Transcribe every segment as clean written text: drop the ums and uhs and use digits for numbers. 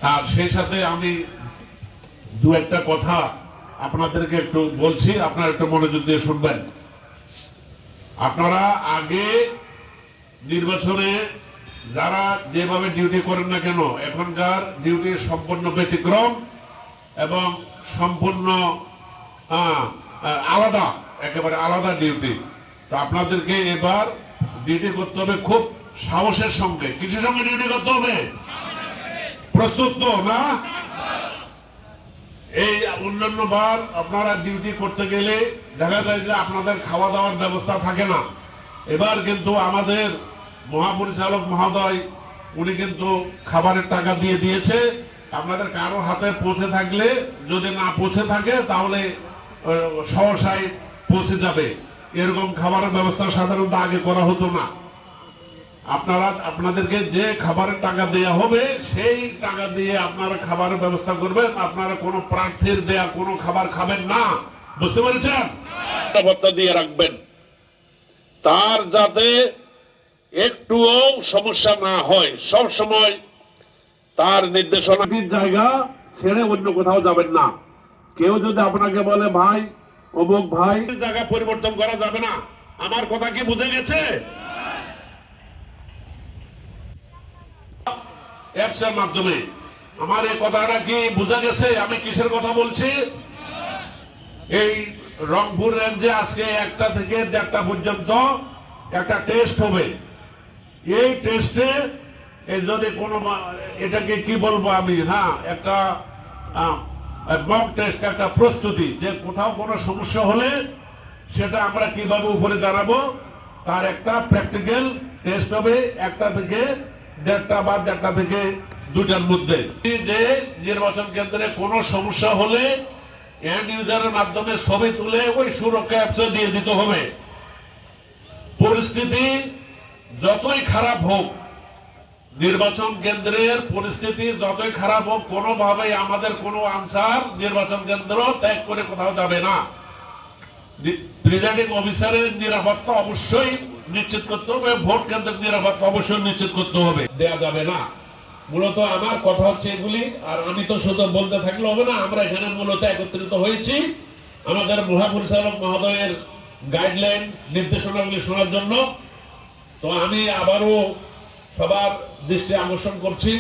আর সেই সাথে আমি দু একটা কথা আপনাদেরকে একটু বলছি, আপনারা একটু মনোযোগ দিয়ে শুনবেন। আপনারা আগে নির্বাচনে যারা যেভাবে ডিউটি করেন না কেন, এখনকার ডিউটি সম্পূর্ণ ব্যতিক্রম এবং সম্পূর্ণ আলাদা, একেবারে আলাদা ডিউটি। তো আপনাদেরকে এবার ডিউটি করতে হবে খুব সাহসের সঙ্গে। কিসের সঙ্গে ডিউটি করতে হবে? প্রস্তুত তো না? এই অন্যান্য বার আপনারা ডিউটি করতে গেলে দেখা যায় যে আপনাদের খাওয়া দাওয়ার ব্যবস্থা থাকে না। এবার কিন্তু আমাদের মহাপরিচালক মহোদয় উনি কিন্তু খাবারের টাকা দিয়ে দিয়েছে। আপনাদের কারো হাতে পৌঁছে থাকলে, যদি না পৌঁছে থাকে তাহলে সহসায় পৌঁছে যাবে। এরকম খাবারের ব্যবস্থা সাধারণত আগে করা হতো না। আপনাদেরকে যে খাবারের টাকা দেয়া হবে সেই টাকা দিয়ে আপনারা খাবারের ব্যবস্থা করবেন। আপনারা কোনো প্রার্থীর দেয়া কোনো খাবার খাবেন না, বুঝতে পেরেছেন? নিরাপত্তা দিয়ে রাখবেন, তার যাতে একটুও সমস্যা না হয়। সব সময় তার নির্দেশনা জায়গা ছেড়ে অন্য কোথাও যাবেন না। কেউ যদি আপনাকে বলে ভাই অমুক ভাই, জায়গা পরিবর্তন করা যাবে না। আমার কথা কি বুঝে গেছে? অ্যাপসের মাধ্যমে আমার এই কথাটা কি বোঝা গেছে? আমি কিসের কথা বলছি? এই রংপুর রেঞ্জে আজকে 1টা থেকে 1:30টা পর্যন্ত একটা টেস্ট হবে। এই টেস্টে যদি কোনো, এটাকে কি বলবো আমি, একটা মক টেস্ট, একটা প্রস্তুতি, যে কোথাও কোনো সমস্যা হলে সেটা আমরা কিভাবে উপরে জানাবো তার একটা প্র্যাকটিক্যাল টেস্ট হবে 1টা থেকে 1:30 বা 1:30 থেকে 2টার মধ্যে। যে নির্বাচন কেন্দ্রে কোনো সমস্যা হলে এন্ড ইউজারের মাধ্যমে ছবি তুলে ওই সুরক্ষা অ্যাপসে দিয়ে দিতে হবে। পরিস্থিতি যতই খারাপ হোক, নির্বাচন কেন্দ্রের পরিস্থিতি যতই খারাপ হোক, কোনোভাবেই আমাদের কোনো আনসার নির্বাচন কেন্দ্র ত্যাগ করে কোথাও যাবে না। প্রিজাইডিং অফিসারের নিরাপত্তা অবশ্যই নিশ্চিত করতে হবে, ভোট কেন্দ্রের নিরাপত্তা অবশ্যই নিশ্চিত করতে হবে, দেয়া যাবে না। মূলত আমার কথা হচ্ছে এগুলি। আর আমি তো শুধু বলতে থাকলে হবে না। আমরা এখানে মূলত একত্রিত হয়েছি আমাদের মহাপরিচালক মহোদয়ের গাইডলাইন, নির্দেশনাগুলি শোনার জন্য। তো আমি আবারও সবার দৃষ্টি আকর্ষণ করছি,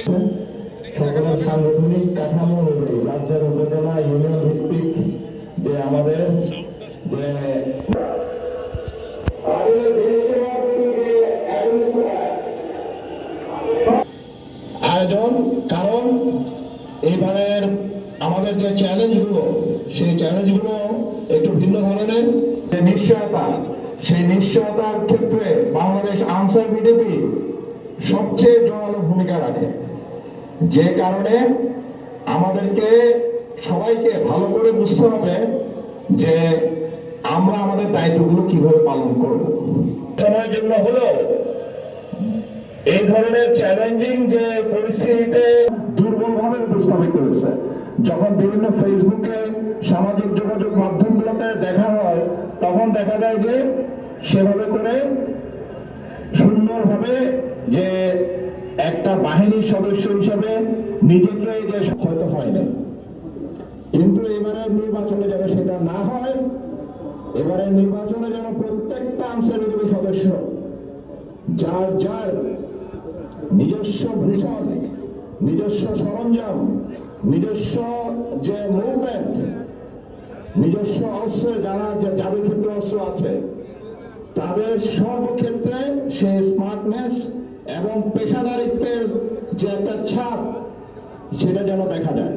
সকল সাংগঠনিক কাঠামো অনুযায়ী রাজ্যের উপজেলা ইউনিয়ন ভিত্তিক যে আমাদের যে আয়োজন, কারণ এইবারের আমাদের যে চ্যালেঞ্জগুলো, সেই চ্যালেঞ্জগুলো একটু ভিন্ন ধরনের। যে নিশ্চয়তা, সেই নিশ্চয়তার ক্ষেত্রে বাংলাদেশ আনসার বিডিপি সবচেয়ে জোরালো ভূমিকা রাখে। যে কারণে আমাদেরকে সবাইকে ভালো করে বুঝতে হবে যে আমরা আমাদের দায়িত্বগুলো কিভাবে পালন করব। সময়ের জন্য হলো এই ধরনের চ্যালেঞ্জিং যে পরিস্থিতিতে দুর্বলভাবে উপস্থাপিত হয়েছে। যখন বিভিন্ন ফেসবুকে, সামাজিক যোগাযোগ মাধ্যমগুলোতে দেখা হয়, তখন দেখা যায় যে সেভাবে করে সুন্দরভাবে যে একটা বাহিনীর সদস্য হিসেবে নিজেকে যে হয়তো হয় না। কিন্তু এবারের নির্বাচনে যেন সেটা না হয়, এবারের নির্বাচনে যেন প্রত্যেকটা আনসার বিডিপি সদস্য যার যার নিজস্ব ভূষণ, নিজস্ব সরঞ্জাম, নিজস্ব যে মুভমেন্ট, নিজস্ব অস্ত্র, যারা যাদের ক্ষেত্রে অস্ত্র আছে, তাদের সর্বক্ষেত্রে সে স্মার্টনেস এবং পেশাদারিত্বের যে একটা ছাপ, সেটা যেন দেখা যায়।